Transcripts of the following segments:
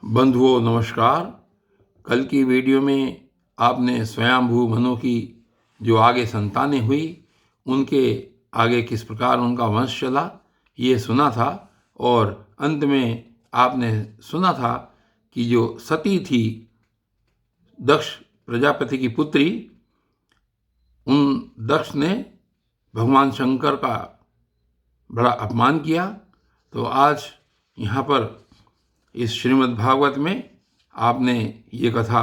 बंधुओं नमस्कार। कल की वीडियो में आपने स्वयंभू मनु की जो आगे संतानें हुई उनके आगे किस प्रकार उनका वंश चला ये सुना था। और अंत में आपने सुना था कि जो सती थी दक्ष प्रजापति की पुत्री, उन दक्ष ने भगवान शंकर का बड़ा अपमान किया। तो आज यहाँ पर इस श्रीमद् भागवत में आपने ये कथा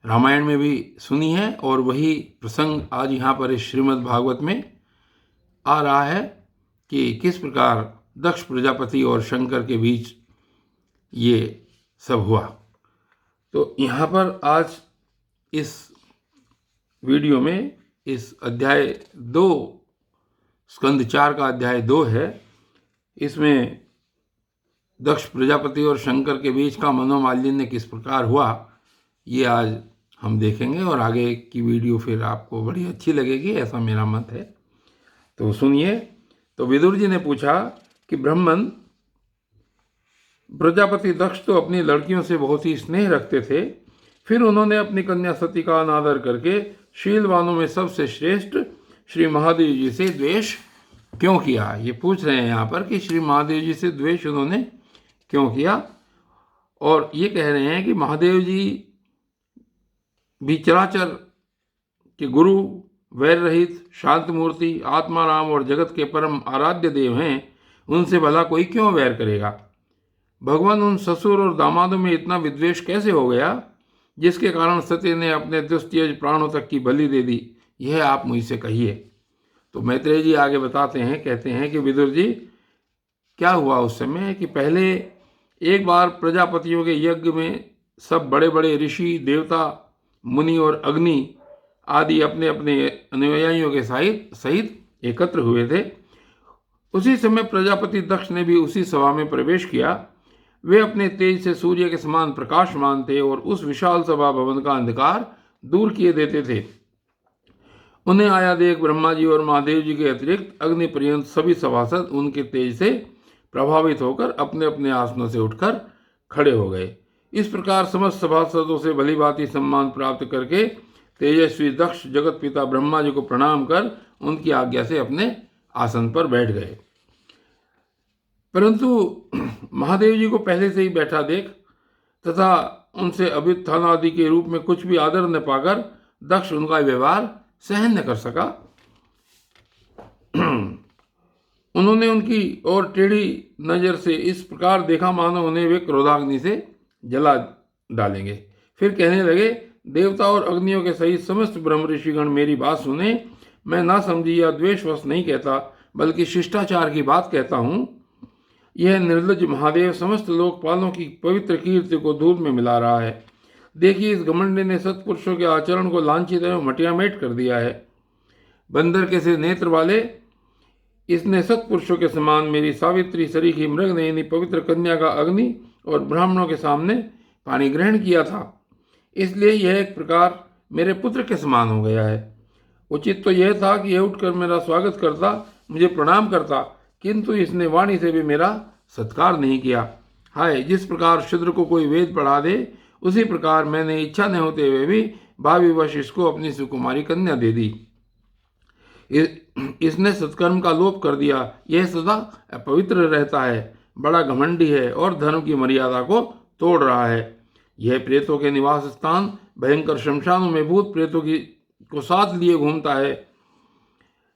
रामायण में भी सुनी है और वही प्रसंग आज यहाँ पर इस श्रीमद् भागवत में आ रहा है कि किस प्रकार दक्ष प्रजापति और शंकर के बीच ये सब हुआ। तो यहाँ पर आज इस वीडियो में इस अध्याय 2 स्कंद 4 का अध्याय 2 है। इसमें दक्ष प्रजापति और शंकर के बीच का मनोमालिन्य किस प्रकार हुआ ये आज हम देखेंगे और आगे की वीडियो फिर आपको बड़ी अच्छी लगेगी, ऐसा मेरा मत है। तो सुनिए। तो विदुर जी ने पूछा कि ब्राह्मण, प्रजापति दक्ष तो अपनी लड़कियों से बहुत ही स्नेह रखते थे, फिर उन्होंने अपनी कन्या सती का अनादर करके शीलवानों में सबसे श्रेष्ठ श्री महादेव जी से द्वेष क्यों किया। ये पूछ रहे हैं यहाँ पर कि श्री महादेव जी से द्वेष उन्होंने क्यों किया। और ये कह रहे हैं कि महादेव जी भी चराचर के गुरु, वैर रहित, शांत मूर्ति, आत्माराम और जगत के परम आराध्य देव हैं, उनसे भला कोई क्यों वैर करेगा। भगवान उन ससुर और दामादों में इतना विद्वेष कैसे हो गया जिसके कारण सती ने अपने दुस्त्यज प्राणों तक की बलि दे दी, यह आप मुझसे कहिए। तो मैत्रेय जी आगे बताते हैं, कहते हैं कि विदुर जी, क्या हुआ उस समय कि पहले एक बार प्रजापतियों के यज्ञ में सब बड़े बड़े ऋषि, देवता, मुनि और अग्नि आदि अपने अपने अनुयायियों के सहित एकत्र हुए थे। उसी समय प्रजापति दक्ष ने भी उसी सभा में प्रवेश किया। वे अपने तेज से सूर्य के समान प्रकाशमान थे और उस विशाल सभा भवन का अंधकार दूर किए देते थे। उन्हें आया देख ब्रह्मा जी और महादेव जी के अतिरिक्त अग्नि पर्यंत सभी सभासद उनके तेज से प्रभावित होकर अपने अपने आसनों से उठकर खड़े हो गए। इस प्रकार समस्त सभासदों से भली भांति सम्मान प्राप्त करके तेजस्वी दक्ष जगत पिता ब्रह्मा जी को प्रणाम कर उनकी आज्ञा से अपने आसन पर बैठ गए। परंतु महादेव जी को पहले से ही बैठा देख तथा उनसे अभ्युत्थान आदि के रूप में कुछ भी आदर न पाकर दक्ष उनका व्यवहार सहन न कर सका। उन्होंने उनकी ओर टेढ़ी नजर से इस प्रकार देखा मानो उन्हें वे क्रोधाग्नि से जला डालेंगे। फिर कहने लगे, देवता और अग्नियों के सहित समस्त ब्रह्म ऋषिगण मेरी बात सुने। मैं ना समझी या द्वेषवश नहीं कहता, बल्कि शिष्टाचार की बात कहता हूँ। यह निर्लज्ज महादेव समस्त लोकपालों की पवित्र कीर्ति को धूल में मिला रहा है। देखिए, इस घमंडी ने सत्पुरुषों के आचरण को लांछित एवं मटियामेट कर दिया है। बंदर के से नेत्र वाले इसने सत्पुरुषों के समान मेरी सावित्री सरीखी मृग नयनी पवित्र कन्या का अग्नि और ब्राह्मणों के सामने पानी ग्रहण किया था, इसलिए यह एक प्रकार मेरे पुत्र के समान हो गया है। उचित तो यह था कि यह उठकर मेरा स्वागत करता, मुझे प्रणाम करता, किंतु इसने वाणी से भी मेरा सत्कार नहीं किया। हाय, जिस प्रकार शूद्र को कोई वेद पढ़ा दे, उसी प्रकार मैंने इच्छा न होते हुए भी भाविवश इसको अपनी सुकुमारी कन्या दे दी। इसने सत्कर्म का लोप कर दिया। यह सदा अपवित्र रहता है, बड़ा घमंडी है और धर्म की मर्यादा को तोड़ रहा है। यह प्रेतों के निवास स्थान भयंकर शमशानों में भूत प्रेतों को साथ लिए घूमता है।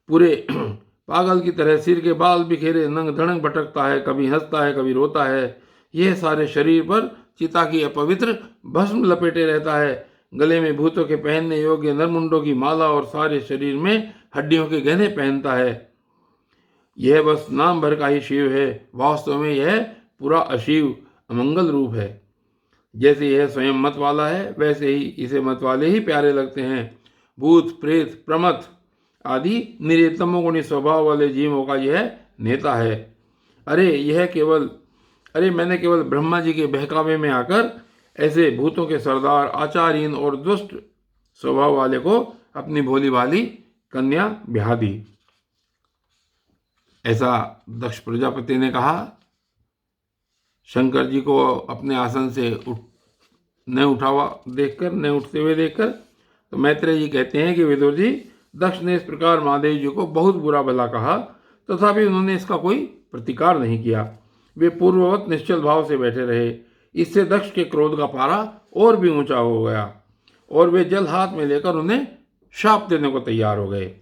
पूरे पागल की तरह सिर के बाल बिखेरे नंग धड़ंग भटकता है, कभी हंसता है, कभी रोता है। यह सारे शरीर पर चिता की अपवित्र भस्म लपेटे रहता है। गले में भूतों के पहनने योग्य नरमुंडों की माला और सारे शरीर में हड्डियों के गहने पहनता है। यह बस नाम भर का ही शिव है, वास्तव में यह पूरा अशिव अमंगल रूप है। जैसे यह स्वयं मत वाला है, वैसे ही इसे मत वाले ही प्यारे लगते हैं। भूत, प्रेत, प्रमथ आदि निरे तमोगुणी स्वभाव वाले जीवों का यह नेता है। मैंने केवल ब्रह्मा जी के बहकावे में आकर ऐसे भूतों के सरदार, आचारहीन और दुष्ट स्वभाव वाले को अपनी भोली भाली कन्या ब्याह दी। ऐसा दक्ष प्रजापति ने कहा। शंकर जी को अपने आसन से न उठते हुए देखकर तो मैत्रेय जी कहते हैं कि विदुर जी, दक्ष ने इस प्रकार महादेव जी को बहुत बुरा भला कहा, तथापि उन्होंने इसका कोई प्रतिकार नहीं किया। वे पूर्ववत निश्चल भाव से बैठे रहे। इससे दक्ष के क्रोध का पारा और भी ऊंचा हो गया और वे जल हाथ में लेकर उन्हें शाप देने को तैयार हो गए।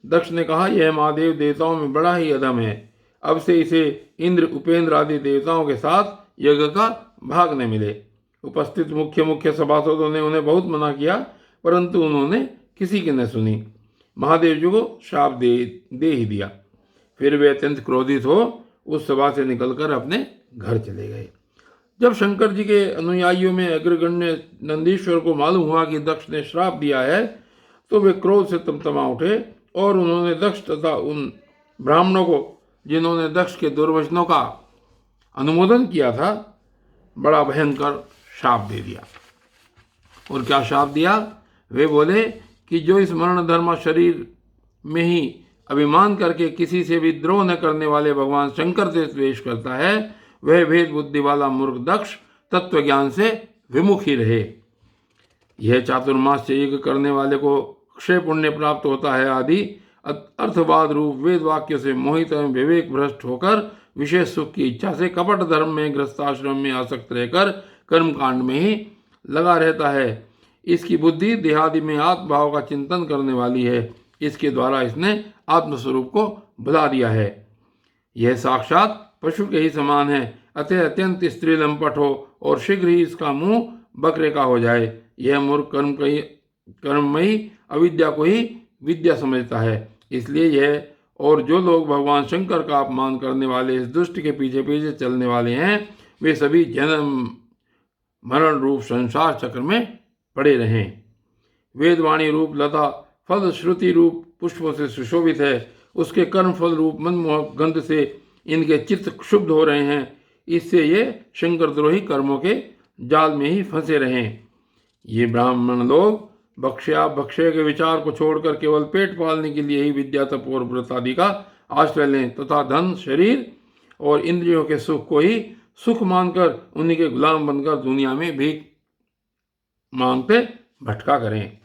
दक्ष ने कहा, यह महादेव देवताओं में बड़ा ही अधम है। अब से इसे इंद्र, उपेंद्र आदि देवताओं के साथ यज्ञ का भाग न मिले। उपस्थित मुख्य सभासदों ने उन्हें बहुत मना किया, परंतु उन्होंने किसी की न सुनी। महादेव जी को शाप दे ही दिया। फिर वे अत्यंत क्रोधित हो उस सभा से निकलकर अपने घर चले गए। जब शंकर जी के अनुयायियों में अग्रगण्य नंदीश्वर को मालूम हुआ कि दक्ष ने श्राप दिया है, तो वे क्रोध से तमतमा उठे और उन्होंने दक्ष तथा उन ब्राह्मणों को जिन्होंने दक्ष के दुर्वचनों का अनुमोदन किया था, बड़ा भयंकर शाप दे दिया। और क्या शाप दिया? वे बोले कि जो इस मरण धर्म शरीर में ही अभिमान करके किसी से भी द्रोह न करने वाले भगवान शंकर से द्वेष करता है, वह भेद बुद्धि वाला मूर्ख दक्ष तत्व ज्ञान से विमुख ही रहे। यह चातुर्मास से यज्ञ करने वाले को क्षय पुण्य प्राप्त होता है आदि अर्थवाद रूप वेद वाक्य से मोहित एवं विवेक भ्रष्ट होकर विशेष सुख की इच्छा से कपट धर्म में गृहस्थाश्रम में आसक्त रहकर कर्मकांड में ही लगा रहता है। इसकी बुद्धि देहादि में आत्मभाव का चिंतन करने वाली है। इसके द्वारा इसने आत्मस्वरूप को भुला दिया है। यह साक्षात पशु के ही समान है, अतः अत्यंत स्त्री लंपट हो और शीघ्र ही इसका मुंह बकरे का हो जाए। यह मूर्ख कर्ममयी अविद्या को ही विद्या समझता है। इसलिए यह और जो लोग भगवान शंकर का अपमान करने वाले इस दुष्ट के पीछे पीछे चलने वाले हैं, वे सभी जन्म मरण रूप संसार चक्र में पड़े रहें। वेदवाणी रूप लता फल श्रुति रूप पुष्पों से सुशोभित है। उसके कर्म फल रूप मनमोहक गंध से इनके चित्त क्षुब्ध हो रहे हैं। इससे ये शंकर द्रोही कर्मों के जाल में ही फंसे रहें। ये ब्राह्मण लोग भक्षय के विचार को छोड़कर केवल पेट पालने के लिए ही विद्या तप और व्रत आदि का आश्रय लें तथा धन, शरीर और इंद्रियों के सुख को ही सुख मानकर उन्हीं के गुलाम बनकर दुनिया में भीख मांगते भटका करें।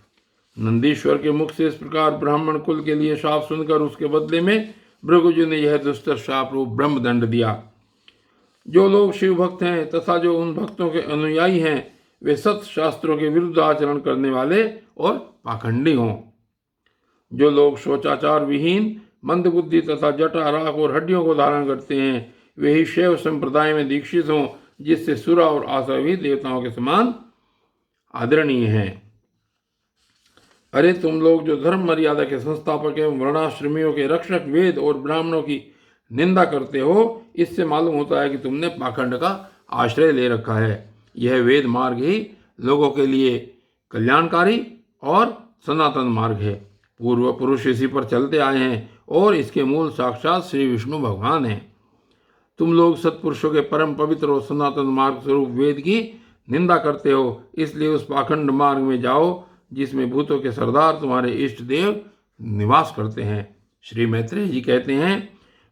नंदीश्वर के मुख से इस प्रकार ब्राह्मण कुल के लिए शाप सुनकर उसके बदले में भृगुजी ने यह दुस्तर शाप रूप ब्रह्मदंड दिया। जो लोग शिव भक्त हैं तथा जो उन भक्तों के अनुयायी हैं, वे सत शास्त्रों के विरुद्ध आचरण करने वाले और पाखंडी हों। जो लोग शौचाचार विहीन, मंदबुद्धि तथा जटा, राख और हड्डियों को धारण करते हैं, वे ही शैव संप्रदाय में दीक्षित हों, जिससे सुरा और आसुरी देवताओं के समान आदरणीय हैं। अरे तुम लोग जो धर्म मर्यादा के संस्थापक एवं वर्णाश्रमियों के रक्षक वेद और ब्राह्मणों की निंदा करते हो, इससे मालूम होता है कि तुमने पाखंड का आश्रय ले रखा है। यह वेद मार्ग ही लोगों के लिए कल्याणकारी और सनातन मार्ग है। पूर्व पुरुष इसी पर चलते आए हैं और इसके मूल साक्षात श्री विष्णु भगवान हैं। तुम लोग सत्पुरुषों के परम पवित्र और सनातन मार्ग स्वरूप वेद की निंदा करते हो, इसलिए उस पाखंड मार्ग में जाओ जिसमें भूतों के सरदार तुम्हारे इष्ट देव निवास करते हैं। श्री मैत्रेय जी कहते हैं,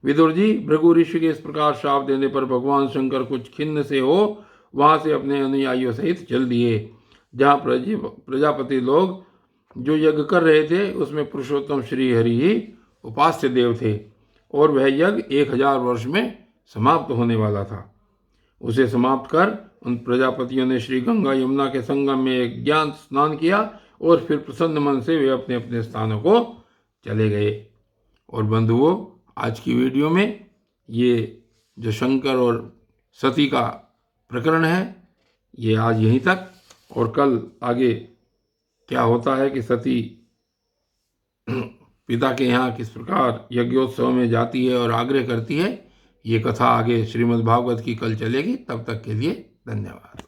विदुर जी, भृगु ऋषि के इस प्रकार शाप देने पर भगवान शंकर कुछ खिन्न से हो वहां से अपने अनुयायियों सहित चल दिए। जहाँ प्रजापति लोग जो यज्ञ कर रहे थे उसमें पुरुषोत्तम श्री हरि ही उपास्य देव थे और वह यज्ञ 1000 वर्ष में समाप्त होने वाला था। उसे समाप्त कर उन प्रजापतियों ने श्री गंगा यमुना के संगम में एक ज्ञान स्नान किया और फिर प्रसन्न मन से वे अपने अपने स्थानों को चले गए। और बंधुओं, आज की वीडियो में ये जो शंकर और सती का प्रकरण है, ये आज यहीं तक। और कल आगे क्या होता है कि सती पिता के यहाँ किस प्रकार यज्ञोत्सव में जाती है और आग्रह करती है, ये कथा आगे श्रीमद् भागवत की कल चलेगी। तब तक के लिए धन्यवाद।